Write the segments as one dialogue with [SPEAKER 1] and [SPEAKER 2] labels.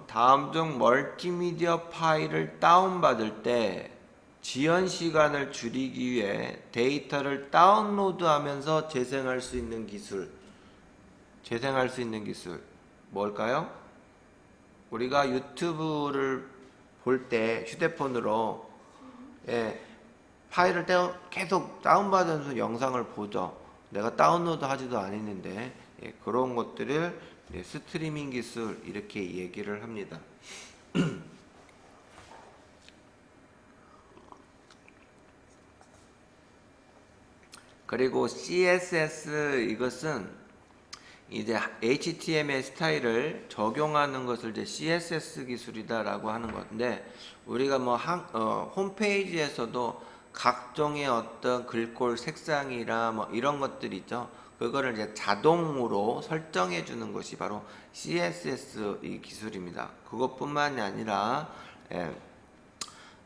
[SPEAKER 1] 다음 중 멀티미디어 파일을 다운받을 때 지연 시간을 줄이기 위해 데이터를 다운로드하면서 재생할 수 있는 기술 뭘까요? 우리가 유튜브를 볼 때 휴대폰으로 파일을 계속 다운받아서 영상을 보죠. 내가 다운로드 하지도 않았는데 그런 것들을 스트리밍 기술 이렇게 얘기를 합니다. 그리고 CSS 이것은 이제 HTML 스타일을 적용하는 것을 이제 CSS 기술이다라고 하는 건데, 우리가 뭐 홈페이지에서도 각종의 어떤 글꼴 색상이라 뭐 이런 것들 있죠. 그거를 이제 자동으로 설정해 주는 것이 바로 CSS 이 기술입니다. 그것뿐만이 아니라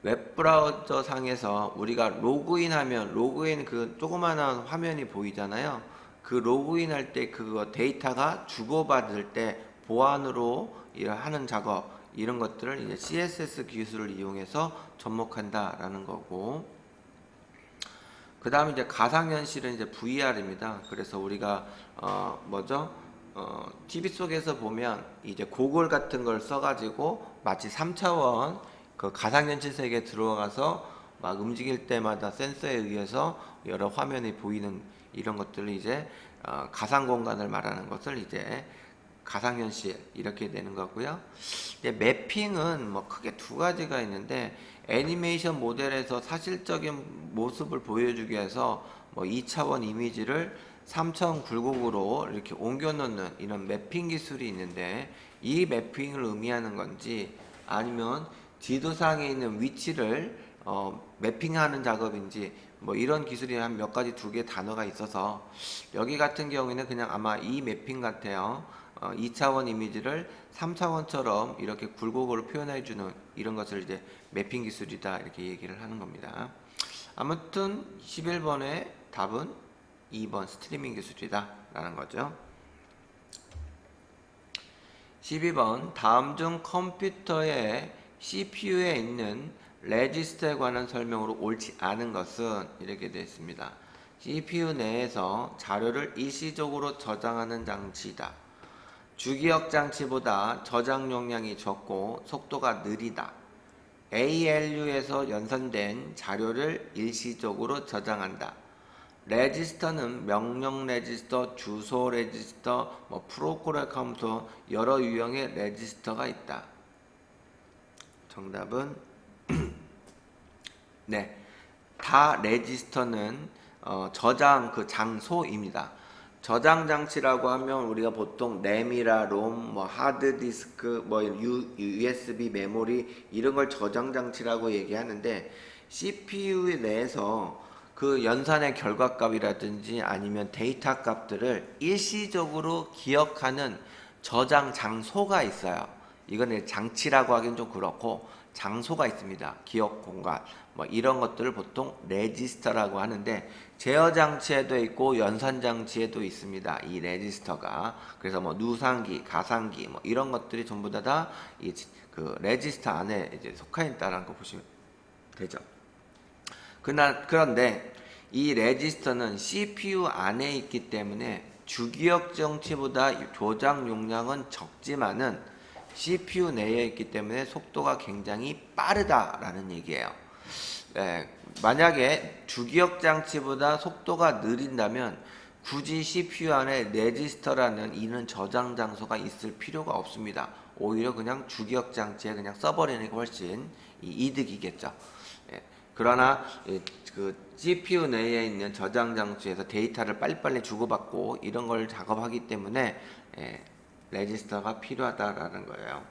[SPEAKER 1] 웹브라우저 상에서 우리가 로그인 그 조그마한 화면이 보이잖아요. 그 로그인 할 때 그거 데이터가 주고받을 때 보안으로 하는 작업, 이런 것들을 이제 CSS 기술을 이용해서 접목한다라는 거고, 그 다음에 이제 가상현실은 이제 VR입니다. 그래서 우리가 TV 속에서 보면 이제 고글 같은 걸 써가지고 마치 3차원 그 가상현실 세계에 들어가서 막 움직일 때마다 센서에 의해서 여러 화면이 보이는 이런 것들을 이제 가상 공간을 말하는 것을 이제 가상현실 이렇게 되는 거고요. 이제 매핑은 뭐 크게 두 가지가 있는데, 애니메이션 모델에서 사실적인 모습을 보여주기 위해서 뭐 2차원 이미지를 3차원 굴곡으로 이렇게 옮겨 놓는 이런 매핑 기술이 있는데, 이 매핑을 의미하는 건지 아니면 지도상에 있는 위치를 매핑하는 작업인지 뭐 이런 기술이 한 몇 가지 두 개 단어가 있어서, 여기 같은 경우에는 그냥 아마 이 매핑 같아요. 2차원 이미지를 3차원처럼 이렇게 굴곡으로 표현해주는 이런 것을 이제 매핑 기술이다 이렇게 얘기를 하는 겁니다. 아무튼 11번의 답은 2번 스트리밍 기술이다 라는 거죠. 12번 다음 중 컴퓨터의 CPU에 있는 레지스터에 관한 설명으로 옳지 않은 것은 이렇게 되어 있습니다. CPU 내에서 자료를 일시적으로 저장하는 장치이다. 주기억 장치보다 저장 용량이 적고 속도가 느리다. ALU에서 연산된 자료를 일시적으로 저장한다. 레지스터는 명령 레지스터, 주소 레지스터, 프로그램 카운터 여러 유형의 레지스터가 있다. 정답은 네, 다 레지스터는 저장 그 장소입니다. 저장 장치라고 하면 우리가 보통 램이라 롬, 하드디스크, USB 메모리 이런 걸 저장 장치라고 얘기하는데, CPU 내에서 그 연산의 결과값이라든지 아니면 데이터 값들을 일시적으로 기억하는 저장 장소가 있어요. 이거는 장치라고 하기는 좀 그렇고 장소가 있습니다. 기억 공간 이런 것들을 보통 레지스터라고 하는데, 제어 장치에도 있고 연산 장치에도 있습니다. 이 레지스터가. 그래서 누상기, 가상기 이런 것들이 전부 다 그 레지스터 안에 이제 속해 있다라는 거 보시면 되죠. 그런데 이 레지스터는 CPU 안에 있기 때문에 주기억 장치보다 저장 용량은 적지만은 CPU 내에 있기 때문에 속도가 굉장히 빠르다라는 얘기예요. 만약에 주기억 장치보다 속도가 느린다면 굳이 CPU 안에 레지스터라는 이런 저장 장소가 있을 필요가 없습니다. 오히려 그냥 주기억 장치에 그냥 써버리는 게 훨씬 이득이겠죠. 그러나 그 CPU 내에 있는 저장 장치에서 데이터를 빨리빨리 주고받고 이런 걸 작업하기 때문에 레지스터가 필요하다라는 거예요.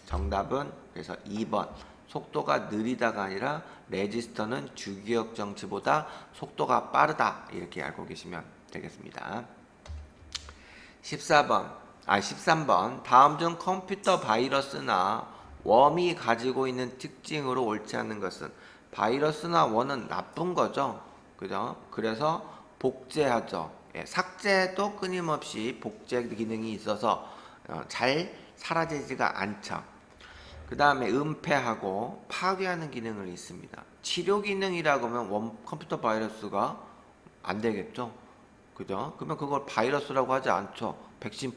[SPEAKER 1] 정답은 그래서 2번 속도가 느리다가 아니라 레지스터는 주기억 장치보다 속도가 빠르다 이렇게 알고 계시면 되겠습니다. 13번 다음 중 컴퓨터 바이러스나 웜이 가지고 있는 특징으로 옳지 않은 것은, 바이러스나 웜은 나쁜 거죠. 그죠? 그래서 복제하죠. 삭제도 끊임없이 복제 기능이 있어서 잘 사라지지가 않죠. 그 다음에 은폐하고 파괴하는 기능을 있습니다. 치료 기능이라고 하면 컴퓨터 바이러스가 안 되겠죠. 그죠? 그러면 그걸 바이러스라고 하지 않죠. 백신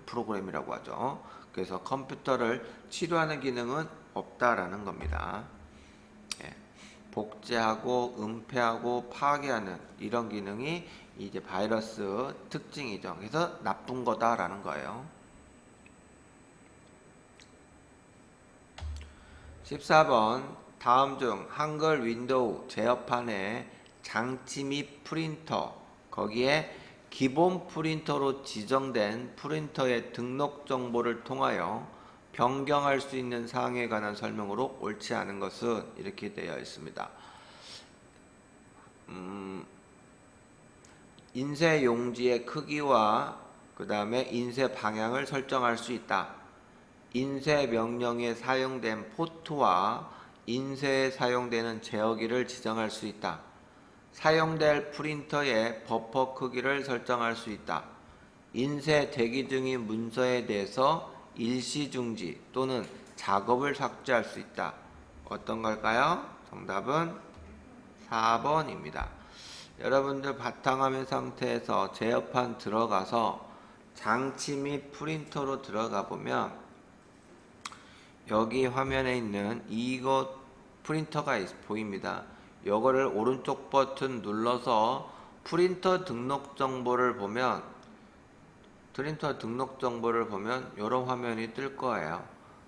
[SPEAKER 1] 프로그램이라고 하죠. 그래서 컴퓨터를 치료하는 기능은 없다라는 겁니다. 예. 복제하고 은폐하고 파괴하는 이런 기능이 이제 바이러스 특징이죠. 그래서 나쁜 거다라는 거예요. 14번 다음 중 한글 윈도우 제어판의 장치 및 프린터 거기에 기본 프린터로 지정된 프린터의 등록 정보를 통하여 변경할 수 있는 사항에 관한 설명으로 옳지 않은 것은 이렇게 되어 있습니다. 인쇄 용지의 크기와 그 다음에 인쇄 방향을 설정할 수 있다. 인쇄 명령에 사용된 포트와 인쇄에 사용되는 제어기를 지정할 수 있다. 사용될 프린터의 버퍼 크기를 설정할 수 있다. 인쇄 대기 중인 문서에 대해서 일시 중지 또는 작업을 삭제할 수 있다. 어떤 걸까요? 정답은 4번입니다. 여러분들 바탕화면 상태에서 제어판 들어가서 장치 및 프린터로 들어가 보면 여기 화면에 있는 이거 프린터가 보입니다. 요거를 오른쪽 버튼 눌러서 프린터 등록 정보를 보면 이런 화면이 뜰 거예요.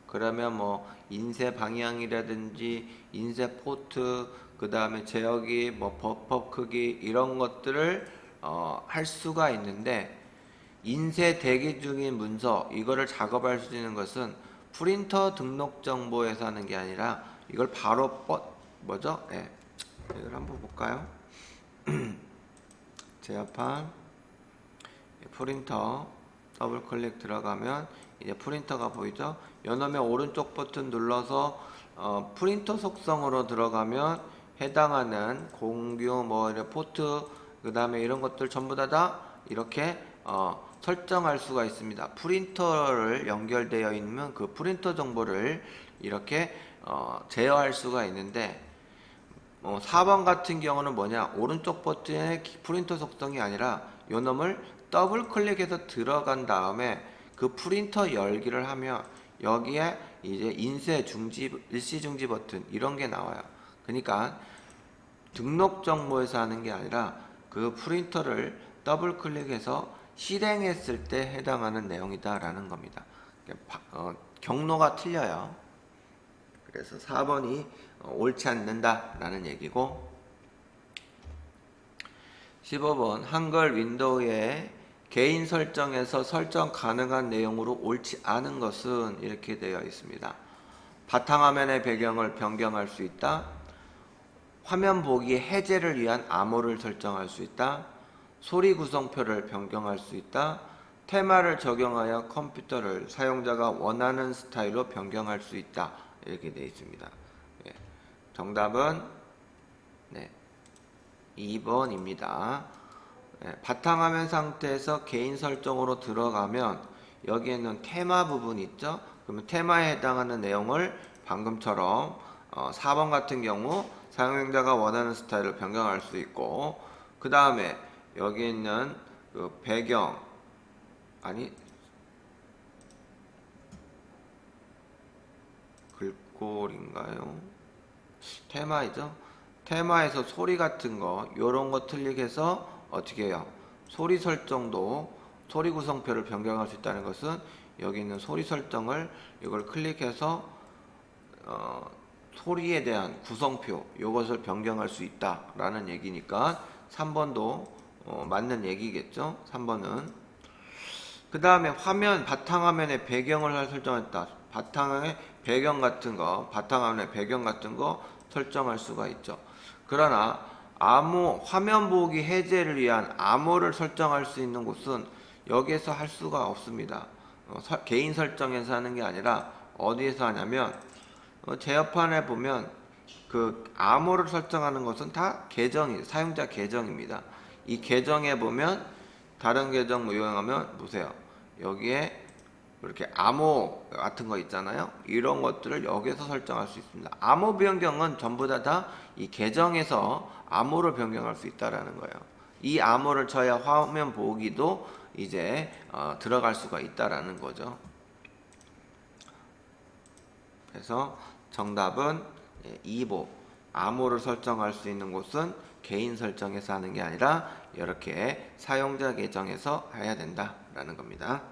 [SPEAKER 1] 그러면 뭐 인쇄 방향이라든지 인쇄 포트 그 다음에 제어기 뭐 버퍼 크기 이런 것들을 할 수가 있는데 인쇄 대기 중인 문서 이거를 작업할 수 있는 것은 프린터 등록 정보에서 하는 게 아니라 이걸 바로 뭐죠? 네. 이걸 한번 볼까요? 제어판 프린터 더블 클릭 들어가면 이제 프린터가 보이죠? 요놈의 오른쪽 버튼 눌러서 프린터 속성으로 들어가면 해당하는 공유 뭐 이런 포트 그 다음에 이런 것들 전부 다 이렇게 설정할 수가 있습니다. 프린터를 연결되어 있는 그 프린터 정보를 이렇게 제어할 수가 있는데 4번 같은 경우는 뭐냐 오른쪽 버튼의 프린터 속성이 아니라 요 놈을 더블 클릭해서 들어간 다음에 그 프린터 열기를 하면 여기에 이제 인쇄 중지 일시 중지 버튼 이런 게 나와요. 그러니까 등록 정보에서 하는 게 아니라 그 프린터를 더블 클릭해서 실행했을 때 해당하는 내용이다라는 겁니다. 경로가 틀려요. 그래서 4번이 옳지 않는다라는 얘기고 15번 한글 윈도우의 개인 설정에서 설정 가능한 내용으로 옳지 않은 것은 이렇게 되어 있습니다. 바탕화면의 배경을 변경할 수 있다. 화면 보기 해제를 위한 암호를 설정할 수 있다. 소리 구성표를 변경할 수 있다. 테마를 적용하여 컴퓨터를 사용자가 원하는 스타일로 변경할 수 있다. 이렇게 되어 있습니다. 예. 정답은 2번입니다. 예. 바탕화면 상태에서 개인 설정으로 들어가면 여기에는 테마 부분 있죠? 그러면 테마에 해당하는 내용을 방금처럼 4번 같은 경우 사용자가 원하는 스타일로 변경할 수 있고 그 다음에 여기 있는 그 배경 글꼴인가요? 테마이죠? 테마에서 소리 같은 거 요런 거 클릭해서 어떻게 해요? 소리 설정도 소리 구성표를 변경할 수 있다는 것은 여기 있는 소리 설정을 이걸 클릭해서 소리에 대한 구성표 이것을 변경할 수 있다라는 얘기니까 3번도 맞는 얘기겠죠. 3번은 그 다음에 화면 바탕화면에 배경을 설정했다. 바탕화면에 배경 같은 거 설정할 수가 있죠. 그러나 화면 보기 해제를 위한 암호를 설정할 수 있는 곳은 여기에서 할 수가 없습니다. 개인 설정에서 하는 게 아니라 어디에서 하냐면 제어판에 보면 그 암호를 설정하는 것은 다 사용자 계정입니다. 이 계정에 보면 다른 계정 이용하면 보세요. 여기에 이렇게 암호 같은 거 있잖아요. 이런 것들을 여기서 설정할 수 있습니다. 암호 변경은 전부 다 이 계정에서 암호를 변경할 수 있다라는 거예요. 이 암호를 쳐야 화면 보기도 이제 들어갈 수가 있다라는 거죠. 그래서 정답은 2보. 암호를 설정할 수 있는 곳은 개인 설정에서 하는 게 아니라 이렇게 사용자 계정에서 해야 된다라는 겁니다.